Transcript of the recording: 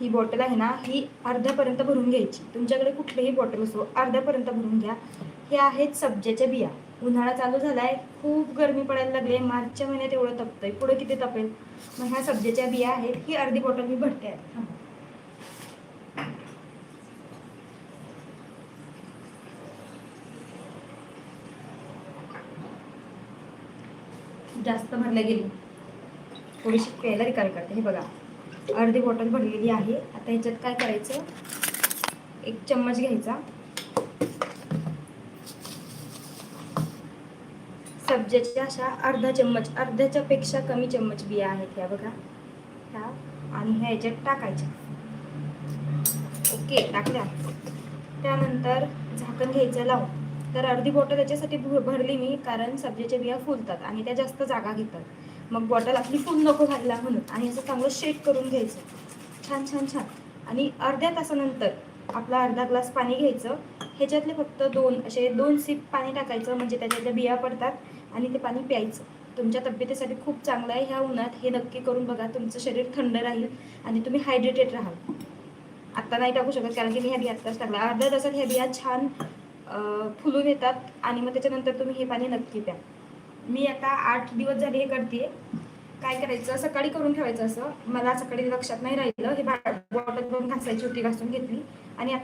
ही bottle आहे ना, ही अर्ध्यापर्यंत भरून घ्यायची. तुमच्याकडे कुठलीही बॉटल असो, अर्ध्यापर्यंत भरून घ्या. हे आहेत सब्जेच्या बिया. उन्हाळा चालू झालाय, खूप गरमी पडायला लागली. मार्चच्या महिन्यात एवढं तपतंय, पुढे किती तपेल. मग ह्या सब्जेच्या बिया आहेत, ही अर्धी बॉटल मी भरते आहे. जास्त भरल्या गेली, थोडीशी प्यायला रिकामी करते. हे बघा, अर्धी बॉटल भरलेली आहे. आता ह्याच्यात काय करायचं, एक चम्मच घ्यायचा, सब्जेच्या अशा अर्धा चम्मच, अर्ध्याच्या पेक्षा कमी चम्मच बिया आहेत ह्या बघा ह्या, आणि ह्या ह्याच्यात टाकायच्या. ओके, टाकल्या. त्यानंतर झाकण घ्यायचं लावून. तर अर्धी बॉटल याच्यासाठी भरली मी, कारण सब्जेच्या बिया फुलतात आणि त्या जास्त जागा घेतात. मग बॉटल आपली फुल नको व्हायला म्हणून. आणि असं चांगलं शेक करून घ्यायचं, छान छान छान. आणि अर्ध्या तासानंतर आपला अर्धा ग्लास पाणी घ्यायचं. ह्याच्यातले फक्त 2 सिप पाणी टाकायचं, म्हणजे त्याच्यातल्या बिया पडतात आणि ते पाणी प्यायचं. तुमच्या तब्येतीसाठी खूप चांगलं आहे. ह्या उन्हात हे नक्की करून बघा, तुमचं शरीर थंड राहील आणि तुम्ही हायड्रेटेड राहाल. आत्ता नाही टाकू शकत, कारण की मी ह्या बिया आत्ताच टाकल्या. अर्ध्या तासात ह्या बिया छान फुलून येतात आणि मग त्याच्यानंतर तुम्ही हे पाणी नक्की प्या. मी आता 8 दिवस झाले हे करते. काय करायचं, सकाळी करून ठेवायचं. असं मला सकाळी लक्षात नाही राहिलं, हे बॉटल पण घासायची होती, घासून घेतली आणि